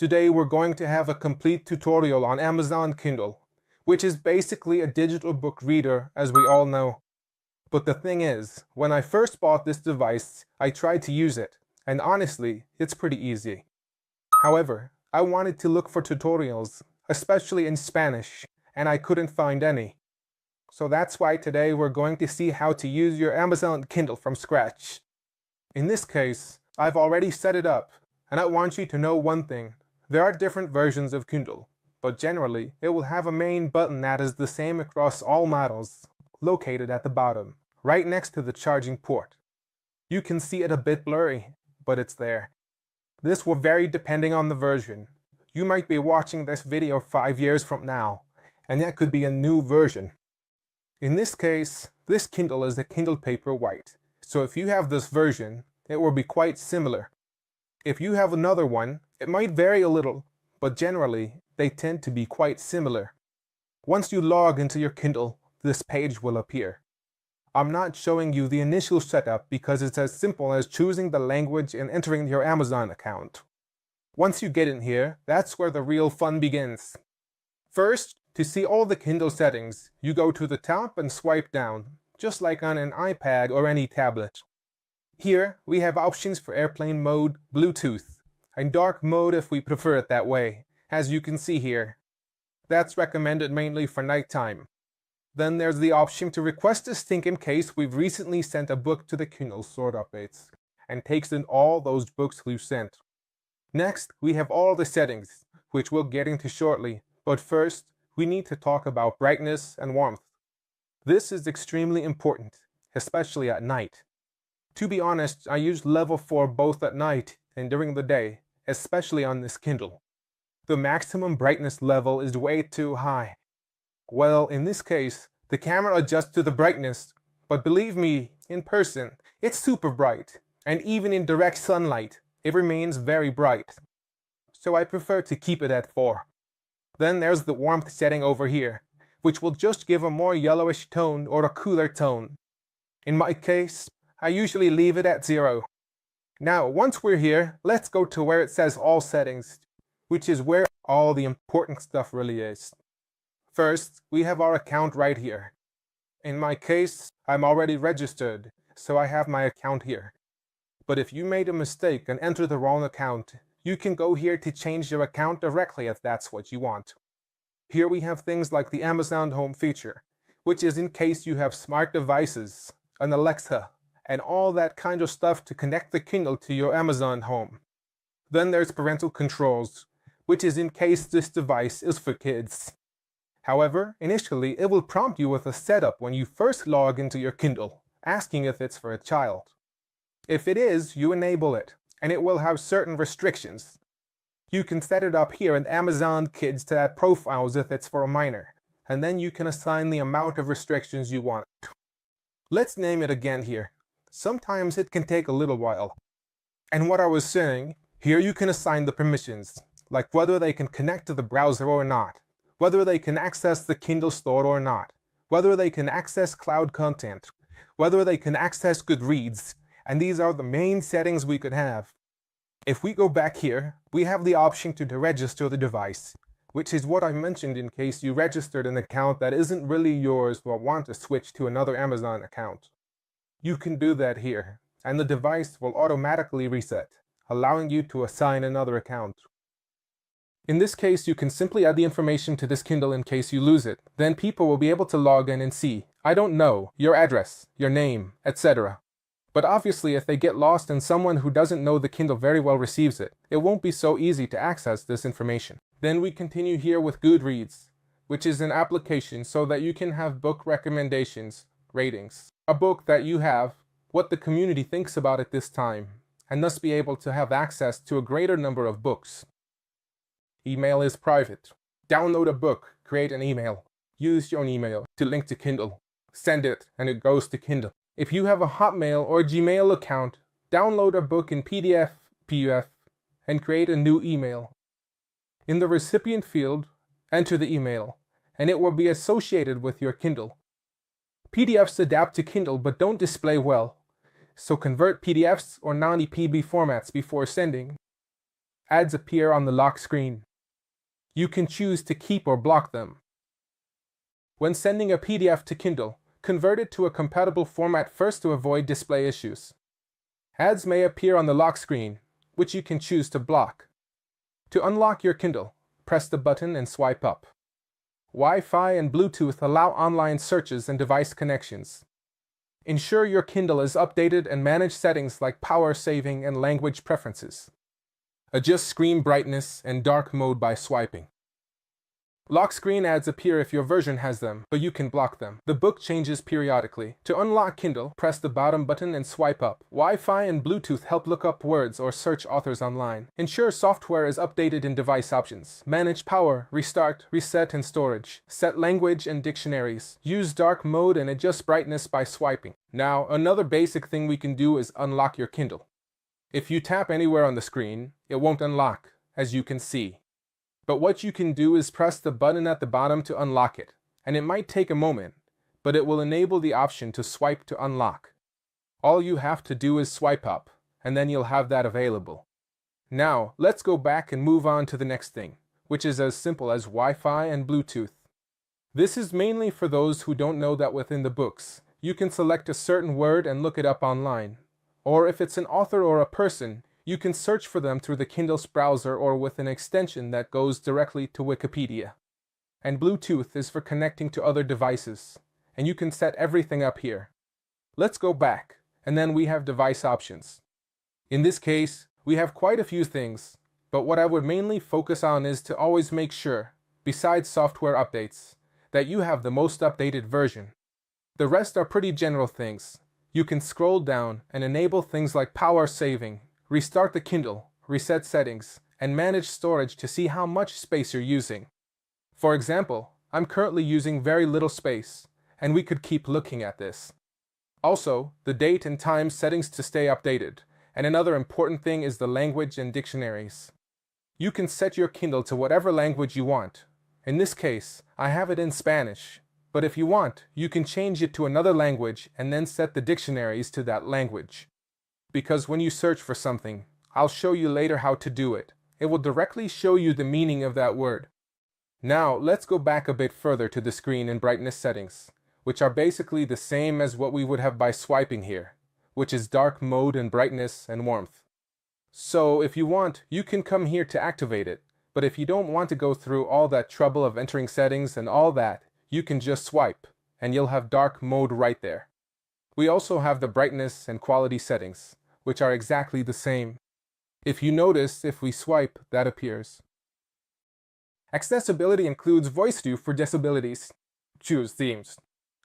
Today we're going to have a complete tutorial on Amazon Kindle, which is basically a digital book reader, as we all know. But the thing is, when I first bought this device, I tried to use it, and honestly, it's pretty easy. However, I wanted to look for tutorials, especially in Spanish, and I couldn't find any. So that's why today we're going to see how to use your Amazon Kindle from scratch. In this case, I've already set it up, and I want you to know one thing. There are different versions of Kindle, but generally it will have a main button that is the same across all models, located at the bottom, right next to the charging port. You can see it a bit blurry, but it's there. This will vary depending on the version. You might be watching this video 5 years from now, and that could be a new version. In this case, this Kindle is a Kindle Paperwhite, so if you have this version, it will be quite similar. If you have another one, it might vary a little, but generally, they tend to be quite similar. Once you log into your Kindle, this page will appear. I'm not showing you the initial setup because it's as simple as choosing the language and entering your Amazon account. Once you get in here, that's where the real fun begins. First, to see all the Kindle settings, you go to the top and swipe down, just like on an iPad or any tablet. Here, we have options for airplane mode, Bluetooth, and dark mode if we prefer it that way, as you can see here. That's recommended mainly for nighttime. Then there's the option to request a sync in case we've recently sent a book to the Kindle sort updates, and takes in all those books we've sent. Next, we have all the settings, which we'll get into shortly, but first, we need to talk about brightness and warmth. This is extremely important, especially at night. To be honest, I use level 4 both at night and during the day, especially on this Kindle. The maximum brightness level is way too high. Well, in this case, the camera adjusts to the brightness, but believe me, in person, it's super bright, and even in direct sunlight, it remains very bright. So I prefer to keep it at 4. Then there's the warmth setting over here, which will just give a more yellowish tone or a cooler tone. In my case, I usually leave it at 0. Now, once we're here, let's go to where it says all settings, which is where all the important stuff really is. First, we have our account right here. In my case, I'm already registered, so I have my account here. But if you made a mistake and entered the wrong account, you can go here to change your account directly if that's what you want. Here we have things like the Amazon Home feature, which is in case you have smart devices, an Alexa, and all that kind of stuff to connect the Kindle to your Amazon Home. Then there's parental controls, which is in case this device is for kids. However, initially it will prompt you with a setup when you first log into your Kindle, asking if it's for a child. If it is, you enable it, and it will have certain restrictions. You can set it up here in Amazon Kids to add profiles if it's for a minor, and then you can assign the amount of restrictions you want. Let's name it again here. Sometimes it can take a little while. And what I was saying, here you can assign the permissions, like whether they can connect to the browser or not, whether they can access the Kindle store or not, whether they can access cloud content, whether they can access Goodreads, and these are the main settings we could have. If we go back here, we have the option to deregister the device, which is what I mentioned in case you registered an account that isn't really yours or want to switch to another Amazon account. You can do that here, and the device will automatically reset, allowing you to assign another account. In this case, you can simply add the information to this Kindle in case you lose it. Then people will be able to log in and see, I don't know, your address, your name, etc. But obviously, if they get lost and someone who doesn't know the Kindle very well receives it, it won't be so easy to access this information. Then we continue here with Goodreads, which is an application so that you can have book recommendations, ratings, a book that you have, what the community thinks about it this time, and thus be able to have access to a greater number of books. Email is private. Download a book, create an email. Use your own email to link to Kindle. Send it, and it goes to Kindle. If you have a Hotmail or Gmail account, download a book in PDF, PUF, and create a new email. In the recipient field, enter the email, and it will be associated with your Kindle. PDFs adapt to Kindle but don't display well, so convert PDFs or non-EPB formats before sending. Ads appear on the lock screen. You can choose to keep or block them. When sending a PDF to Kindle, convert it to a compatible format first to avoid display issues. Ads may appear on the lock screen, which you can choose to block. To unlock your Kindle, press the button and swipe up. Wi-Fi and Bluetooth allow online searches and device connections. Ensure your Kindle is updated and manage settings like power saving and language preferences. Adjust screen brightness and dark mode by swiping. Lock screen ads appear if your version has them, but you can block them. The book changes periodically. To unlock Kindle, press the bottom button and swipe up. Wi-Fi and Bluetooth help look up words or search authors online. Ensure software is updated in device options. Manage power, restart, reset, and storage. Set language and dictionaries. Use dark mode and adjust brightness by swiping. Now, another basic thing we can do is unlock your Kindle. If you tap anywhere on the screen, it won't unlock, as you can see. But what you can do is press the button at the bottom to unlock it, and it might take a moment, but it will enable the option to swipe to unlock. All you have to do is swipe up, and then you'll have that available. Now, let's go back and move on to the next thing, which is as simple as Wi-Fi and Bluetooth. This is mainly for those who don't know that within the books, you can select a certain word and look it up online. Or if it's an author or a person, you can search for them through the Kindle's browser or with an extension that goes directly to Wikipedia. And Bluetooth is for connecting to other devices, and you can set everything up here. Let's go back, and then we have device options. In this case, we have quite a few things, but what I would mainly focus on is to always make sure, besides software updates, that you have the most updated version. The rest are pretty general things. You can scroll down and enable things like power saving, restart the Kindle, reset settings, and manage storage to see how much space you're using. For example, I'm currently using very little space, and we could keep looking at this. Also, the date and time settings to stay updated, and another important thing is the language and dictionaries. You can set your Kindle to whatever language you want. In this case, I have it in Spanish, but if you want, you can change it to another language and then set the dictionaries to that language. Because when you search for something, I'll show you later how to do it. It will directly show you the meaning of that word. Now, let's go back a bit further to the screen and brightness settings, which are basically the same as what we would have by swiping here, which is dark mode and brightness and warmth. So if you want, you can come here to activate it, but if you don't want to go through all that trouble of entering settings and all that, you can just swipe, and you'll have dark mode right there. We also have the brightness and quality settings, which are exactly the same. If you notice, if we swipe, that appears. Accessibility includes voice view for disabilities. Choose themes.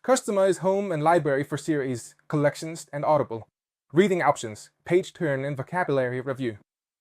Customize home and library for series, collections, and Audible. Reading options, page turn and vocabulary review.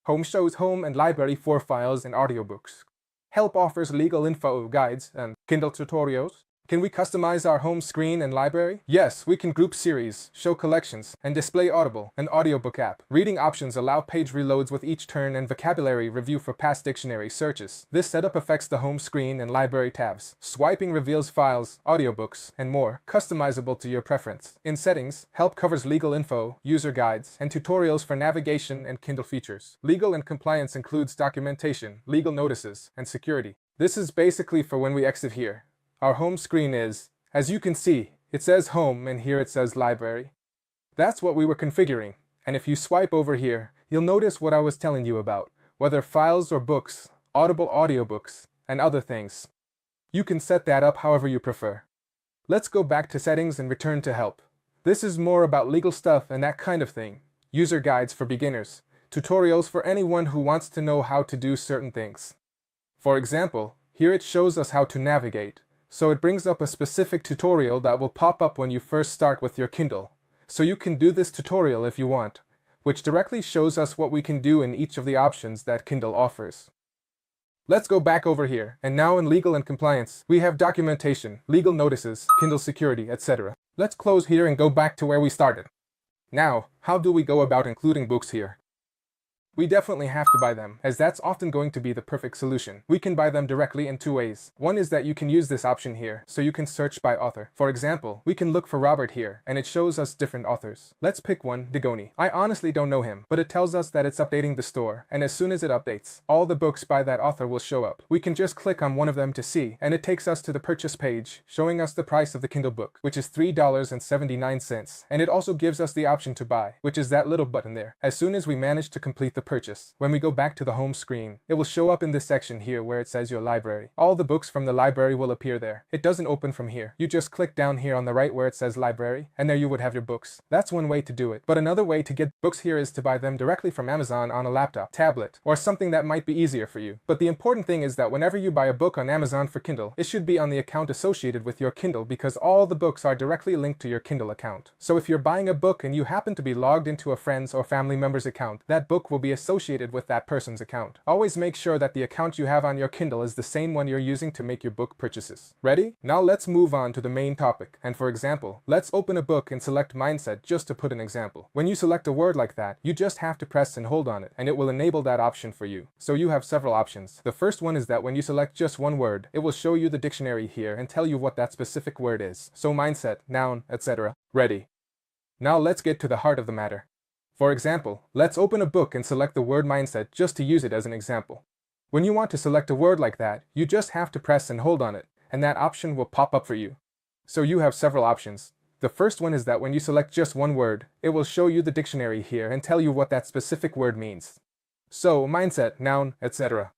Home shows home and library for files and audiobooks. Help offers legal info, guides, and Kindle tutorials. Can we customize our home screen and library? Yes, we can group series, show collections, and display Audible, an audiobook app. Reading options allow page reloads with each turn and vocabulary review for past dictionary searches. This setup affects the home screen and library tabs. Swiping reveals files, audiobooks, and more, customizable to your preference. In settings, help covers legal info, user guides, and tutorials for navigation and Kindle features. Legal and compliance includes documentation, legal notices, and security. This is basically for when we exit here. Our home screen is, as you can see, it says home and here it says library. That's what we were configuring, and if you swipe over here, you'll notice what I was telling you about, whether files or books, Audible audiobooks, and other things. You can set that up however you prefer. Let's go back to settings and return to help. This is more about legal stuff and that kind of thing. User guides for beginners, tutorials for anyone who wants to know how to do certain things. For example, here it shows us how to navigate. So it brings up a specific tutorial that will pop up when you first start with your Kindle. So you can do this tutorial if you want, which directly shows us what we can do in each of the options that Kindle offers. Let's go back over here, and now in legal and compliance, we have documentation, legal notices, Kindle security, etc. Let's close here and go back to where we started. Now, how do we go about including books here? We definitely have to buy them, as that's often going to be the perfect solution. We can buy them directly in two ways. One is that you can use this option here, so you can search by author. For example, we can look for Robert here, and it shows us different authors. Let's pick one, Degoni. I honestly don't know him, but it tells us that it's updating the store, and as soon as it updates, all the books by that author will show up. We can just click on one of them to see, and it takes us to the purchase page, showing us the price of the Kindle book, which is $3.79, and it also gives us the option to buy, which is that little button there. As soon as we manage to complete the purchase, when we go back to the home screen, it will show up in this section here where it says your library. All the books from the library will appear there. It doesn't open from here. You just click down here on the right where it says library, and there you would have your books. That's one way to do it. But another way to get books here is to buy them directly from Amazon on a laptop, tablet, or something that might be easier for you. But the important thing is that whenever you buy a book on Amazon for Kindle, it should be on the account associated with your Kindle, because all the books are directly linked to your Kindle account. So if you're buying a book and you happen to be logged into a friend's or family member's account, that book will be associated with that person's account. Always make sure that the account you have on your Kindle is the same one you're using to make your book purchases. Ready? Now let's move on to the main topic. And for example, let's open a book and select mindset, just to put an example. When you select a word like that, you just have to press and hold on it, and it will enable that option for you. So you have several options. The first one is that when you select just one word, it will show you the dictionary here and tell you what that specific word is. So mindset, noun, etc. Ready. Now let's get to the heart of the matter. For example, let's open a book and select the word mindset just to use it as an example. When you want to select a word like that, you just have to press and hold on it, and that option will pop up for you. So you have several options. The first one is that when you select just one word, it will show you the dictionary here and tell you what that specific word means. So mindset, noun, etc.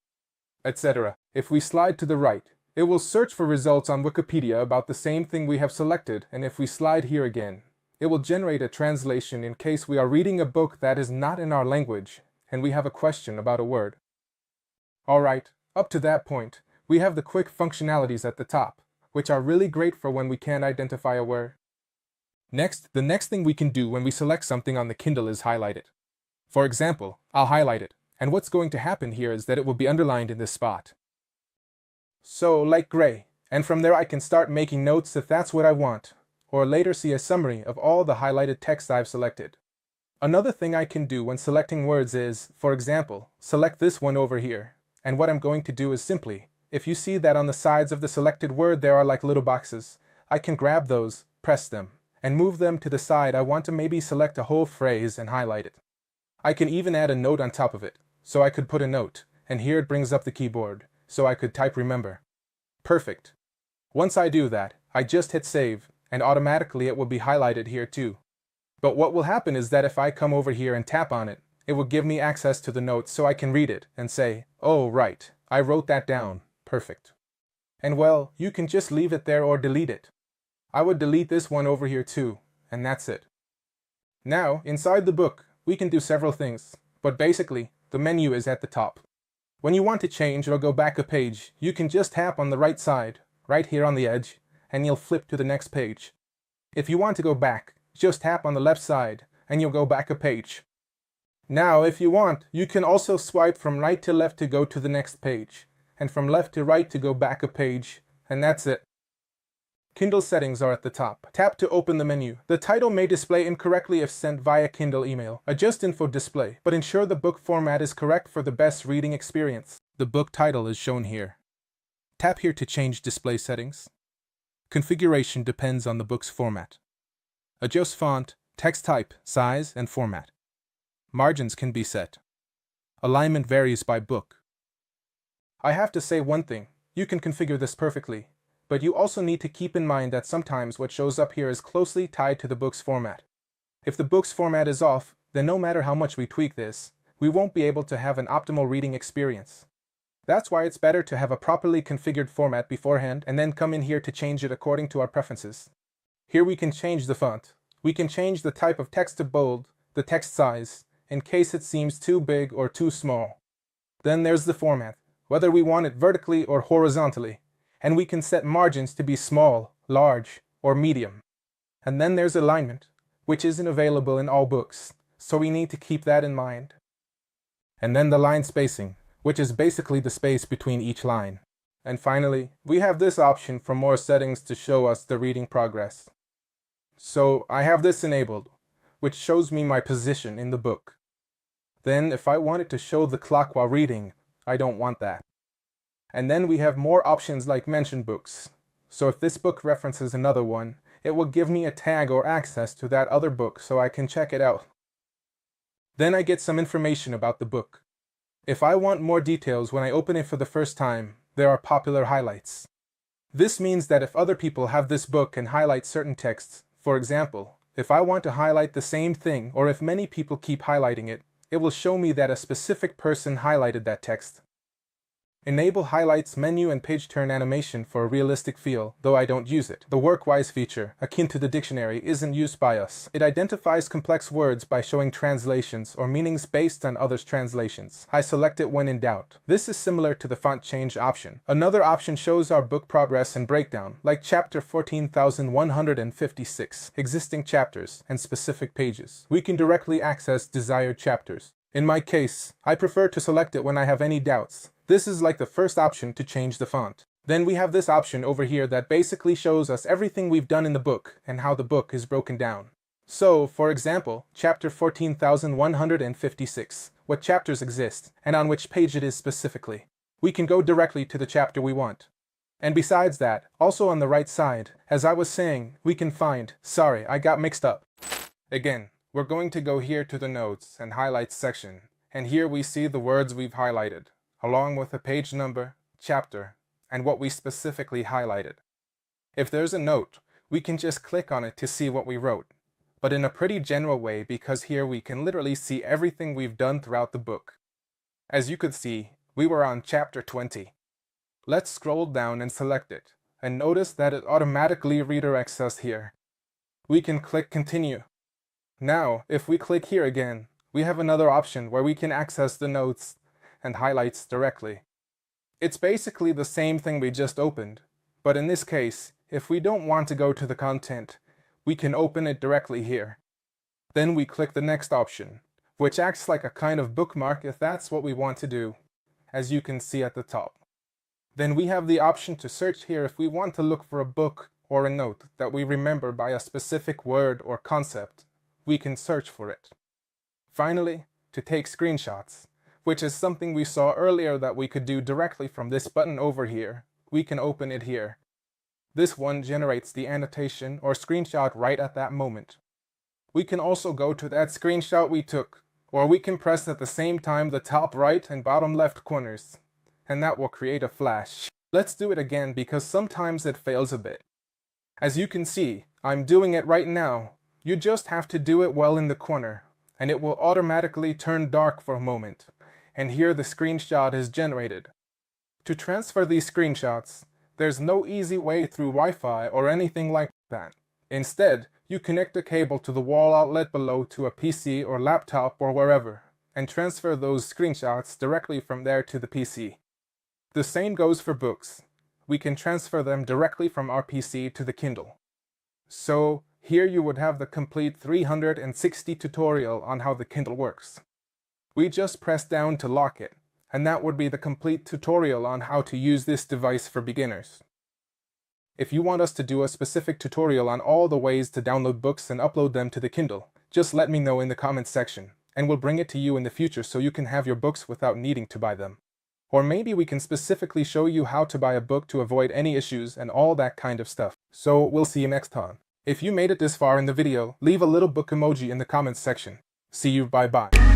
etc. If we slide to the right, it will search for results on Wikipedia about the same thing we have selected, and if we slide here again, it will generate a translation in case we are reading a book that is not in our language and we have a question about a word. Alright, up to that point, we have the quick functionalities at the top, which are really great for when we can't identify a word. Next, the next thing we can do when we select something on the Kindle is highlight it. For example, I'll highlight it, and what's going to happen here is that it will be underlined in this spot. So, like gray, and from there I can start making notes if that's what I want, or later see a summary of all the highlighted text I've selected. Another thing I can do when selecting words is, for example, select this one over here, and what I'm going to do is simply, if you see that on the sides of the selected word there are like little boxes, I can grab those, press them, and move them to the side I want to maybe select a whole phrase and highlight it. I can even add a note on top of it, so I could put a note, and here it brings up the keyboard, so I could type remember. Perfect. Once I do that, I just hit save, and automatically it will be highlighted here too. But what will happen is that if I come over here and tap on it, it will give me access to the notes so I can read it and say, oh right, I wrote that down, perfect. And well, you can just leave it there or delete it. I would delete this one over here too, and that's it. Now, inside the book, we can do several things, but basically, the menu is at the top. When you want to change or go back a page, you can just tap on the right side, right here on the edge, and you'll flip to the next page. If you want to go back, just tap on the left side, and you'll go back a page. Now, if you want, you can also swipe from right to left to go to the next page, and from left to right to go back a page, and that's it. Kindle settings are at the top. Tap to open the menu. The title may display incorrectly if sent via Kindle email. Adjust info display, but ensure the book format is correct for the best reading experience. The book title is shown here. Tap here to change display settings. Configuration depends on the book's format. Adjust font, text type, size, and format. Margins can be set. Alignment varies by book. I have to say one thing, you can configure this perfectly, but you also need to keep in mind that sometimes what shows up here is closely tied to the book's format. If the book's format is off, then no matter how much we tweak this, we won't be able to have an optimal reading experience. That's why it's better to have a properly configured format beforehand and then come in here to change it according to our preferences. Here we can change the font. We can change the type of text to bold, the text size, in case it seems too big or too small. Then there's the format, whether we want it vertically or horizontally, and we can set margins to be small, large, or medium. And then there's alignment, which isn't available in all books, so we need to keep that in mind. And then the line spacing, which is basically the space between each line. And finally, we have this option for more settings to show us the reading progress. So I have this enabled, which shows me my position in the book. Then if I want it to show the clock while reading, I don't want that. And then we have more options like mention books. So if this book references another one, it will give me a tag or access to that other book so I can check it out. Then I get some information about the book. If I want more details when I open it for the first time, there are popular highlights. This means that if other people have this book and highlight certain texts, for example, if I want to highlight the same thing or if many people keep highlighting it, it will show me that a specific person highlighted that text. Enable highlights menu and page turn animation for a realistic feel, though I don't use it. The workwise feature, akin to the dictionary, isn't used by us. It identifies complex words by showing translations or meanings based on others' translations. I select it when in doubt. This is similar to the font change option. Another option shows our book progress and breakdown, like chapter 14,156, existing chapters, and specific pages. We can directly access desired chapters. In my case, I prefer to select it when I have any doubts. This is like the first option to change the font. Then we have this option over here that basically shows us everything we've done in the book and how the book is broken down. So, for example, chapter 14,156, what chapters exist, and on which page it is specifically. We can go directly to the chapter we want. And besides that, also on the right side, as I was saying, we can find, sorry, I got mixed up. Again, we're going to go here to the notes and highlights section, and here we see the words we've highlighted, along with the page number, chapter, and what we specifically highlighted. If there's a note, we can just click on it to see what we wrote, but in a pretty general way because here we can literally see everything we've done throughout the book. As you could see, we were on chapter 20. Let's scroll down and select it, and notice that it automatically redirects us here. We can click continue. Now, if we click here again, we have another option where we can access the notes and highlights directly. It's basically the same thing we just opened, but in this case, if we don't want to go to the content, we can open it directly here. Then we click the next option, which acts like a kind of bookmark if that's what we want to do, as you can see at the top. Then we have the option to search here if we want to look for a book or a note that we remember by a specific word or concept. We can search for it. Finally, to take screenshots, which is something we saw earlier that we could do directly from this button over here. We can open it here. This one generates the annotation or screenshot right at that moment. We can also go to that screenshot we took, or we can press at the same time the top right and bottom left corners, and that will create a flash. Let's do it again because sometimes it fails a bit. As you can see, I'm doing it right now. You just have to do it well in the corner, and it will automatically turn dark for a moment. And here the screenshot is generated. To transfer these screenshots, there's no easy way through Wi-Fi or anything like that. Instead, you connect a cable to the wall outlet below to a PC or laptop or wherever, and transfer those screenshots directly from there to the PC. The same goes for books. We can transfer them directly from our PC to the Kindle. So, here you would have the complete 360 tutorial on how the Kindle works. We just press down to lock it, and that would be the complete tutorial on how to use this device for beginners. If you want us to do a specific tutorial on all the ways to download books and upload them to the Kindle, just let me know in the comments section, and we'll bring it to you in the future so you can have your books without needing to buy them. Or maybe we can specifically show you how to buy a book to avoid any issues and all that kind of stuff. So we'll see you next time. If you made it this far in the video, leave a little book emoji in the comments section. See you, bye bye.